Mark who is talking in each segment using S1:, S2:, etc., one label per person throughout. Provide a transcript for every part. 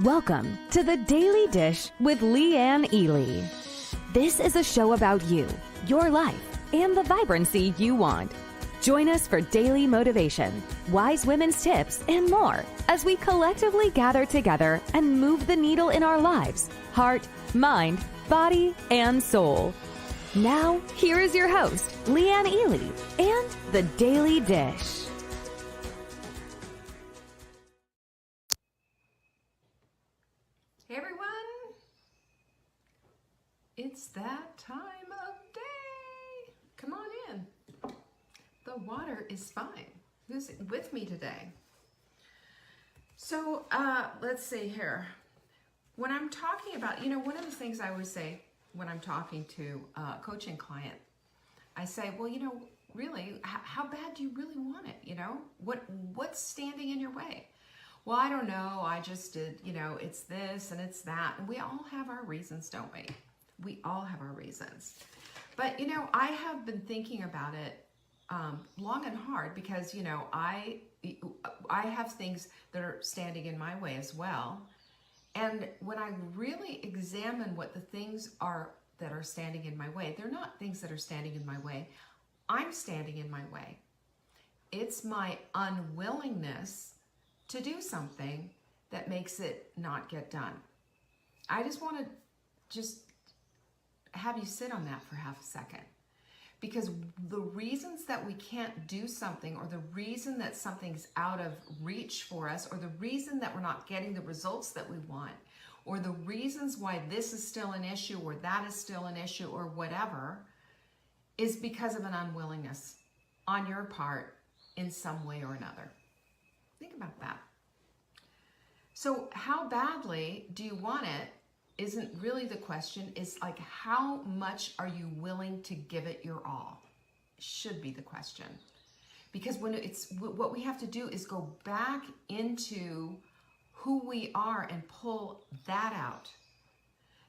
S1: Welcome to the Daily Dish with Leanne Ely. This is a show about you, your life, and the vibrancy you want. Join us for daily motivation, wise women's tips, and more as we collectively gather together and move the needle in our lives, heart, mind, body, and soul. Now, here is your host, Leanne Ely, and the Daily Dish.
S2: Hey everyone, it's that time of day. Come on in. The water is fine. Who's with me today? So let's see here. When I'm talking about, one of the things I always say when I'm talking to a coaching client, I say, well, really, how bad do you really want it? What's standing in your way? Well, I don't know, I just did, it's this and it's that. And we all have our reasons, don't we? We all have our reasons. But, I have been thinking about it long and hard because, I have things that are standing in my way as well. And when I really examine what the things are that are standing in my way, they're not things that are standing in my way. I'm standing in my way. It's my unwillingness to do something that makes it not get done. I just want to have you sit on that for half a second. Because the reasons that we can't do something, or the reason that something's out of reach for us, or the reason that we're not getting the results that we want, or the reasons why this is still an issue or that is still an issue or whatever, is because of an unwillingness on your part in some way or another. Think about that. So how badly do you want it isn't really the question. It's like, how much are you willing to give it your all? Should be the question. Because what we have to do is go back into who we are and pull that out.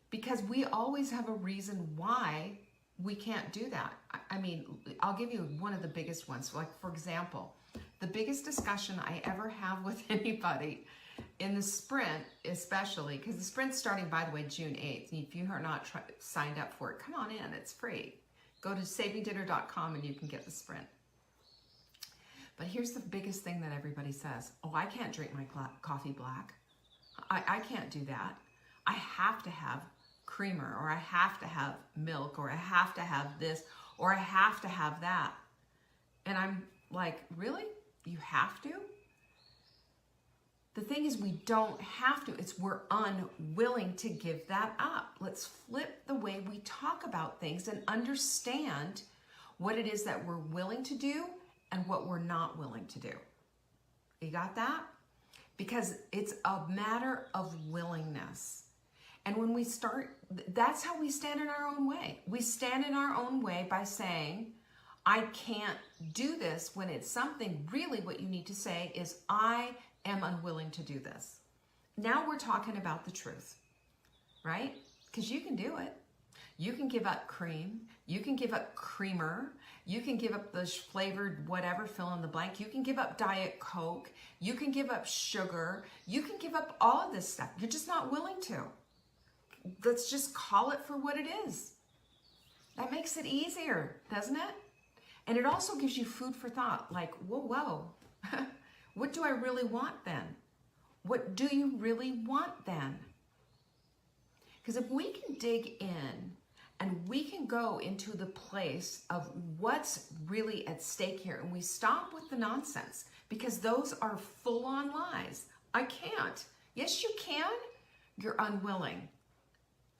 S2: Because we always have a reason why we can't do that. I mean, I'll give you one of the biggest ones. Like, for example, the biggest discussion I ever have with anybody in the sprint, especially, because the sprint's starting, by the way, June 8th. And if you are not signed up for it, come on in, it's free. Go to savingdinner.com and you can get the sprint. But here's the biggest thing that everybody says. Oh, I can't drink my coffee black. I can't do that. I have to have creamer, or I have to have milk, or I have to have this, or I have to have that. And I'm like, really? You have to? The thing is, we don't have to. It's we're unwilling to give that up. Let's flip the way we talk about things and understand what it is that we're willing to do and what we're not willing to do. You got that? Because it's a matter of willingness. And when we start, that's how we stand in our own way. We stand in our own way by saying, I can't do this, when it's something really what you need to say is, I am unwilling to do this. Now we're talking about the truth, right? Because you can do it. You can give up cream. You can give up creamer. You can give up the flavored whatever, fill in the blank. You can give up Diet Coke. You can give up sugar. You can give up all of this stuff. You're just not willing to. Let's just call it for what it is. That makes it easier, doesn't it? And it also gives you food for thought, like, whoa, what do I really want then? What do you really want then? Because if we can dig in and we can go into the place of what's really at stake here, and we stop with the nonsense, because those are full-on lies. I can't. Yes, you can. You're unwilling.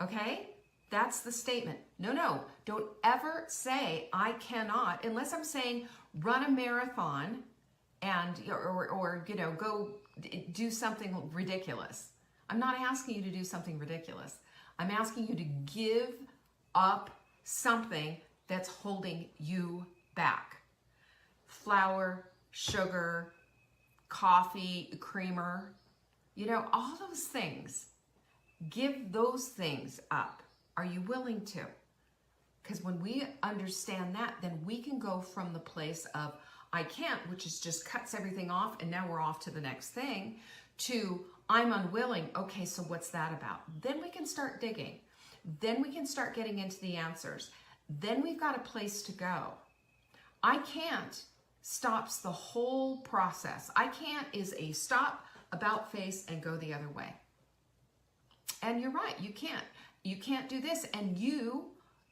S2: Okay? That's the statement. No, don't ever say I cannot, unless I'm saying run a marathon and or go do something ridiculous. I'm not asking you to do something ridiculous. I'm asking you to give up something that's holding you back. Flour, sugar, coffee, creamer, all those things. Give those things up. Are you willing to? Because when we understand that, then we can go from the place of I can't, which is just cuts everything off and now we're off to the next thing, to I'm unwilling. Okay, so what's that about? Then we can start digging. Then we can start getting into the answers. Then we've got a place to go. I can't stops the whole process. I can't is a stop, about face, and go the other way. And you're right, you can't. You can't do this. And you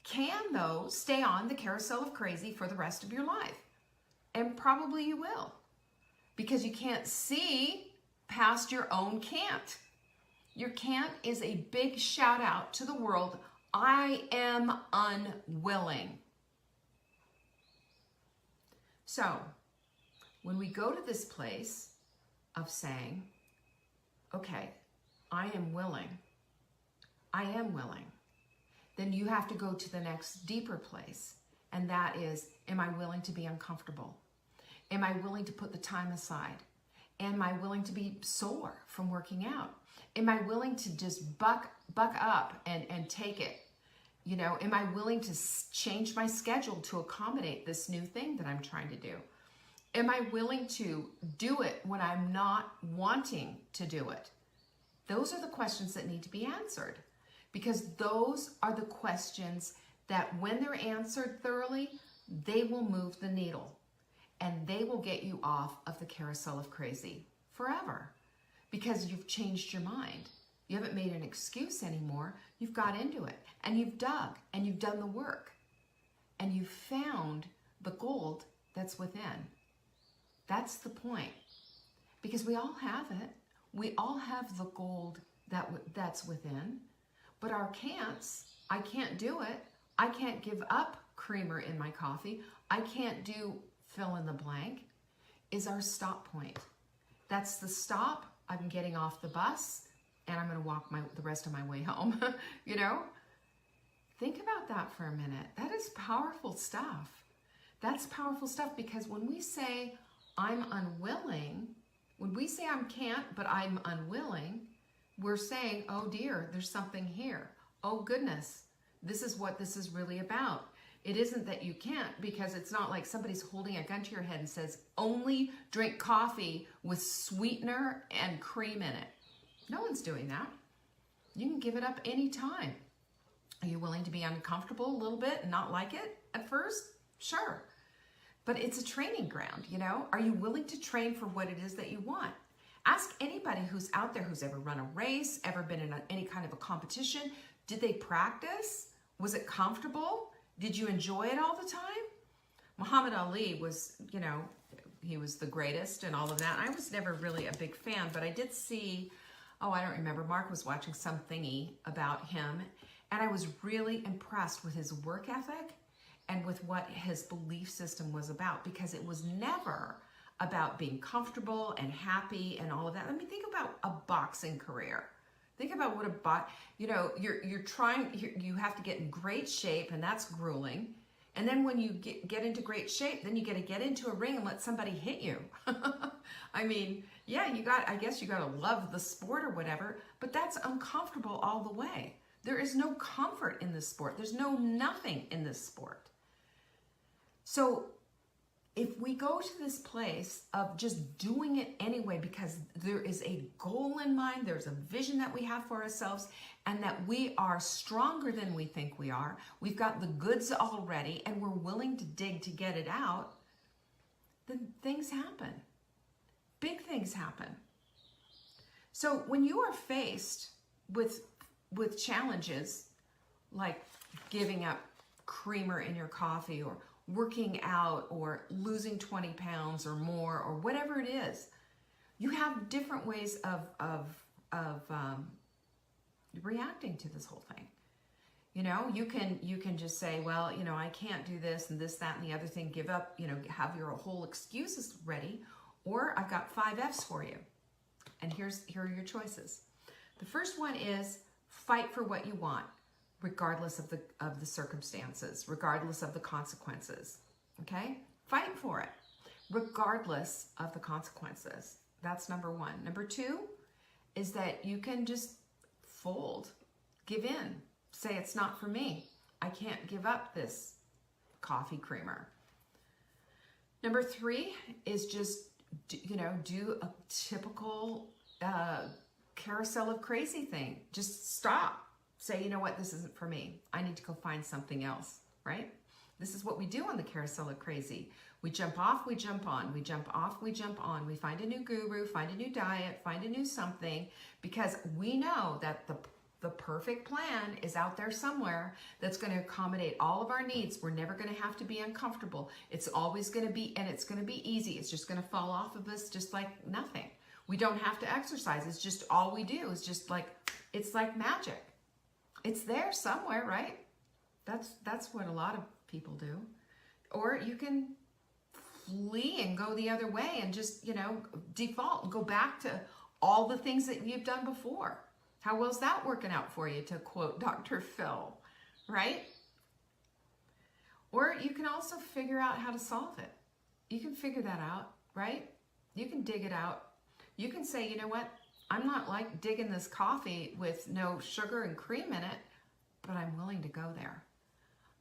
S2: can, though, stay on the carousel of crazy for the rest of your life. And probably you will. Because you can't see past your own can't. Your can't is a big shout out to the world. I am unwilling. So, when we go to this place of saying, okay, I am willing, then you have to go to the next deeper place. And that is, am I willing to be uncomfortable? Am I willing to put the time aside? Am I willing to be sore from working out? Am I willing to just buck up and take it? You know, am I willing to change my schedule to accommodate this new thing that I'm trying to do? Am I willing to do it when I'm not wanting to do it? Those are the questions that need to be answered, because those are the questions that when they're answered thoroughly, they will move the needle and they will get you off of the carousel of crazy forever, because you've changed your mind. You haven't made an excuse anymore. You've got into it and you've dug and you've done the work and you've found the gold that's within. That's the point, because we all have it. We all have the gold that's within, but our can'ts, I can't do it. I can't give up creamer in my coffee. I can't do fill in the blank, is our stop point. That's the stop. I'm getting off the bus and I'm going to walk the rest of my way home. You know, think about that for a minute. That is powerful stuff. That's powerful stuff, because when we say I'm unwilling, when we say I can't, but I'm unwilling, we're saying, oh dear, there's something here. Oh goodness, this is what this is really about. It isn't that you can't, because it's not like somebody's holding a gun to your head and says, only drink coffee with sweetener and cream in it. No one's doing that. You can give it up anytime. Are you willing to be uncomfortable a little bit and not like it at first? Sure. But it's a training ground, you know? Are you willing to train for what it is that you want? Ask anybody who's out there who's ever run a race, ever been in any kind of a competition. Did they practice? Was it comfortable? Did you enjoy it all the time? Muhammad Ali was, you know, he was the greatest and all of that. I was never really a big fan, but I did see, I don't remember, Mark was watching some thingy about him, and I was really impressed with his work ethic and with what his belief system was about, because it was never about being comfortable and happy and all of that. I mean, think about a boxing career. Think about what you know, you have to get in great shape, and that's grueling. And then when you get into great shape, then you got to get into a ring and let somebody hit you. I mean, yeah, I guess you got to love the sport or whatever, but that's uncomfortable all the way. There is no comfort in this sport. There's nothing in this sport. So if we go to this place of just doing it anyway, because there is a goal in mind, there's a vision that we have for ourselves, and that we are stronger than we think we are, we've got the goods already, and we're willing to dig to get it out, then things happen. Big things happen. So when you are faced with challenges like giving up creamer in your coffee, or working out, or losing 20 pounds or more, or whatever it is, you have different ways of reacting to this whole thing. You know, you can just say, well, you know, I can't do this and this, that, and the other thing, give up, you know, have your whole excuses ready, or I've got 5 F's for you. And here are your choices. The first one is fight for what you want, regardless of the circumstances, regardless of the consequences. Okay? Fight for it, regardless of the consequences. That's number 1. Number 2 is that you can just fold, give in, say it's not for me. I can't give up this coffee creamer. Number 3 is just, you know, do a typical carousel of crazy thing. Just stop. Say, you know what, this isn't for me. I need to go find something else, right? This is what we do on the carousel of crazy. We jump off, we jump on. We jump off, we jump on. We find a new guru, find a new diet, find a new something, because we know that the perfect plan is out there somewhere that's going to accommodate all of our needs. We're never going to have to be uncomfortable. It's always going to be, and it's going to be easy. It's just going to fall off of us just like nothing. We don't have to exercise. It's just all we do is just like, it's like magic. It's there somewhere, right? That's what a lot of people do. Or you can flee and go the other way and just, default and go back to all the things that you've done before. How well's that working out for you, to quote Dr. Phil, right? Or you can also figure out how to solve it. You can figure that out, right? You can dig it out. You can say, you know what? I'm not like digging this coffee with no sugar and cream in it, but I'm willing to go there.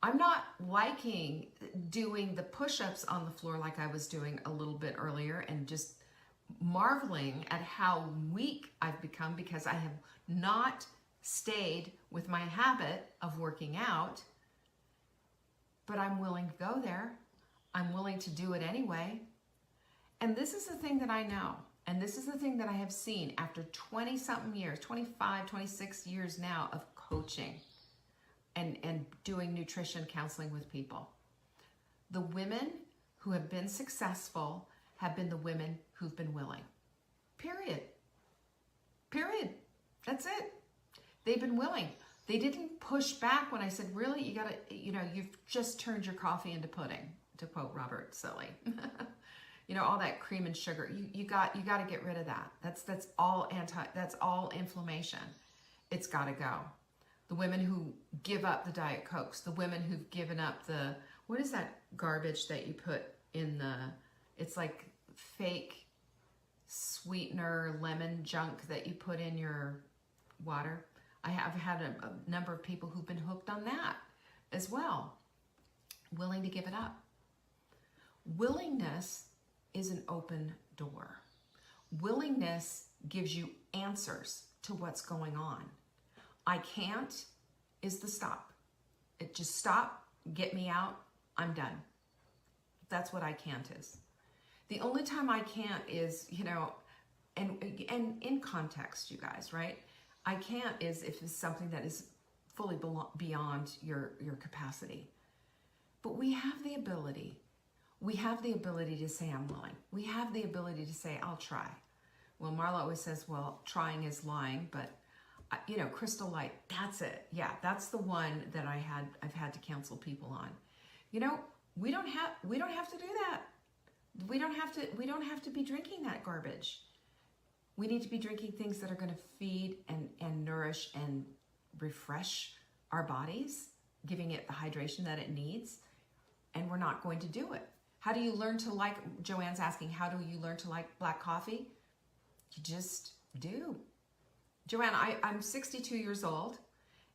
S2: I'm not liking doing the push-ups on the floor like I was doing a little bit earlier and just marveling at how weak I've become because I have not stayed with my habit of working out, but I'm willing to go there. I'm willing to do it anyway. And this is the thing that I know. And this is the thing that I have seen after 20-something years, 25, 26 years now of coaching and doing nutrition counseling with people. The women who have been successful have been the women who've been willing. Period. Period. That's it. They've been willing. They didn't push back when I said, really, you gotta, you've just turned your coffee into pudding, to quote Robert Silly. All that cream and sugar. You got to get rid of that. That's all inflammation. It's got to go. The women who give up the Diet Cokes, the women who've given up what is that garbage that you put in it's like fake sweetener lemon junk that you put in your water. I have had a number of people who've been hooked on that as well, willing to give it up. Willingness is an open door. Willingness gives you answers to what's going on. I can't is the stop. It just stop, get me out, I'm done. That's what I can't is. The only time I can't is, and in context, you guys, right? I can't is if it's something that is fully beyond your capacity. But we have the ability. We have the ability to say, I'm willing. We have the ability to say, I'll try. Well, Marla always says, well, trying is lying, but Crystal Light, that's it. Yeah, that's the one that I've had to counsel people on. We don't have to do that. We don't have to be drinking that garbage. We need to be drinking things that are going to feed and nourish and refresh our bodies, giving it the hydration that it needs, and we're not going to do it. How do you learn to like, Joanne's asking, how do you learn to like black coffee? You just do. Joanne, I'm 62 years old,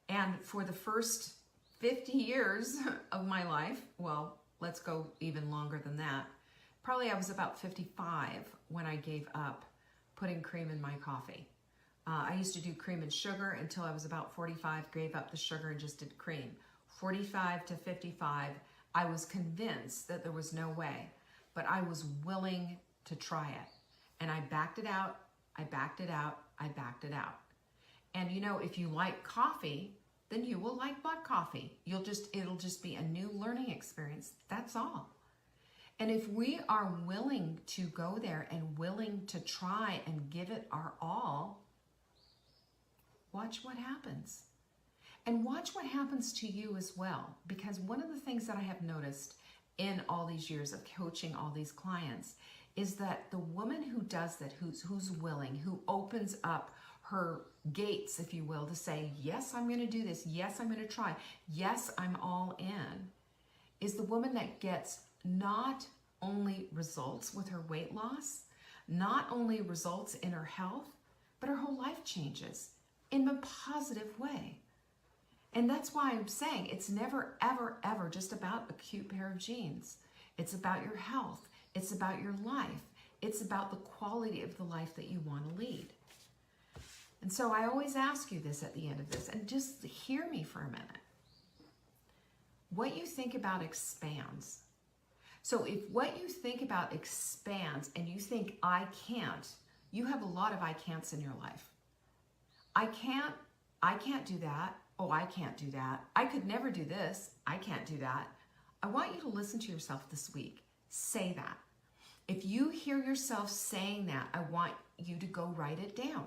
S2: and for the first 50 years of my life, well, let's go even longer than that, probably I was about 55 when I gave up putting cream in my coffee. I used to do cream and sugar until I was about 45, gave up the sugar and just did cream. 45 to 55, I was convinced that there was no way, but I was willing to try it. And I backed it out, I backed it out, I backed it out. And if you like coffee, then you will like black coffee. It'll just be a new learning experience. That's all. And if we are willing to go there and willing to try and give it our all, watch what happens. And watch what happens to you as well. Because one of the things that I have noticed in all these years of coaching all these clients is that the woman who does that, who's willing, who opens up her gates, if you will, to say, yes, I'm going to do this. Yes, I'm going to try. Yes, I'm all in, is the woman that gets not only results with her weight loss, not only results in her health, but her whole life changes in a positive way. And that's why I'm saying it's never, ever, ever just about a cute pair of jeans. It's about your health. It's about your life. It's about the quality of the life that you want to lead. And so I always ask you this at the end of this, and just hear me for a minute. What you think about expands. So if what you think about expands and you think I can't, you have a lot of I can'ts in your life. I can't do that. Oh, I can't do that. I could never do this. I can't do that. I want you to listen to yourself this week. Say that. If you hear yourself saying that, I want you to go write it down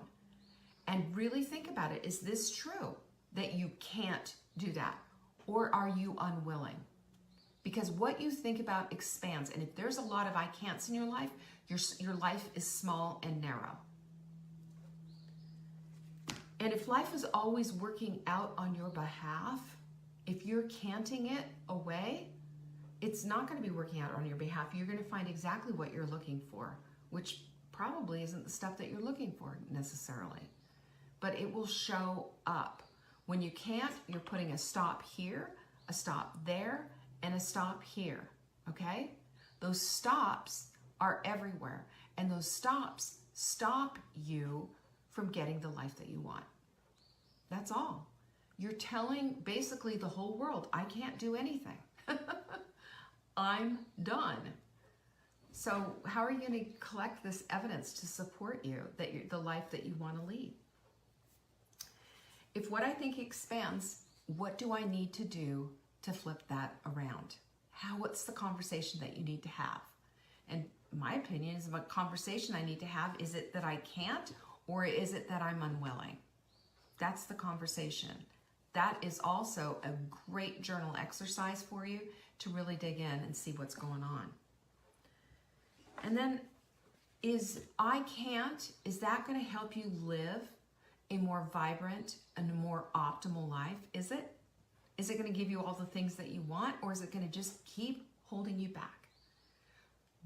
S2: and really think about it. Is this true that you can't do that? Or are you unwilling? Because what you think about expands. And if there's a lot of I can'ts in your life is small and narrow. And if life is always working out on your behalf, if you're canting it away, it's not going to be working out on your behalf. You're going to find exactly what you're looking for, which probably isn't the stuff that you're looking for necessarily. But it will show up. When you can't, you're putting a stop here, a stop there, and a stop here, okay? Those stops are everywhere, and those stops stop you from getting the life that you want. That's all. You're telling basically the whole world, I can't do anything. I'm done. So how are you going to collect this evidence to support you that the life that you want to lead? If what I think expands, what do I need to do to flip that around? What's the conversation that you need to have? And my opinion is about conversation I need to have. Is it that I can't, or is it that I'm unwilling? That's the conversation. That is also a great journal exercise for you to really dig in and see what's going on. And then is that going to help you live a more vibrant and a more optimal life? Is it? Is it going to give you all the things that you want, or is it going to just keep holding you back?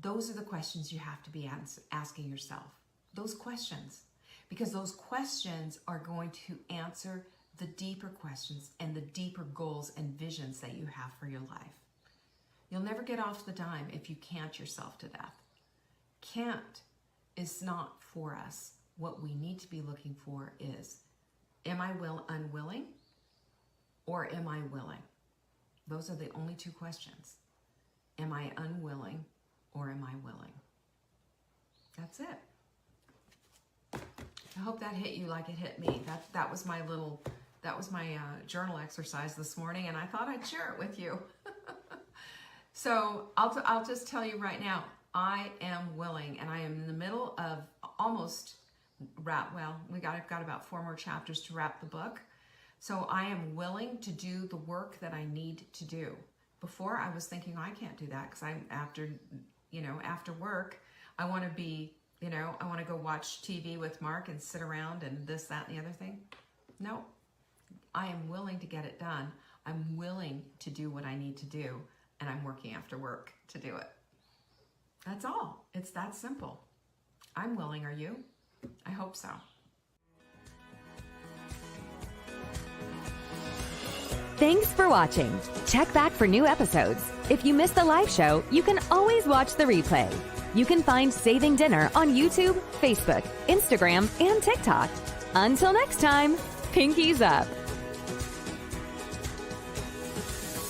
S2: Those are the questions you have to be asking yourself. Those questions. Because those questions are going to answer the deeper questions and the deeper goals and visions that you have for your life. You'll never get off the dime if you can't yourself to death. Can't is not for us. What we need to be looking for is, am I unwilling, or am I willing? Those are the only two questions. Am I unwilling, or am I willing? That's it. I hope that hit you like it hit me. That was my journal exercise this morning, and I thought I'd share it with you. So I'll just tell you right now, I am willing, and I am in the middle of almost I've got about 4 more chapters to wrap the book. So I am willing to do the work that I need to do. Before I was thinking, I can't do that because I'm after work, I want to go watch TV with Mark and sit around and this, that, and the other thing. No, I am willing to get it done. I'm willing to do what I need to do, and I'm working after work to do it. That's all. It's that simple. I'm willing. Are you? I hope so.
S1: Thanks for watching. Check back for new episodes. If you missed the live show, you can always watch the replay. You can find Saving Dinner on YouTube, Facebook, Instagram, and TikTok. Until next time, pinkies up.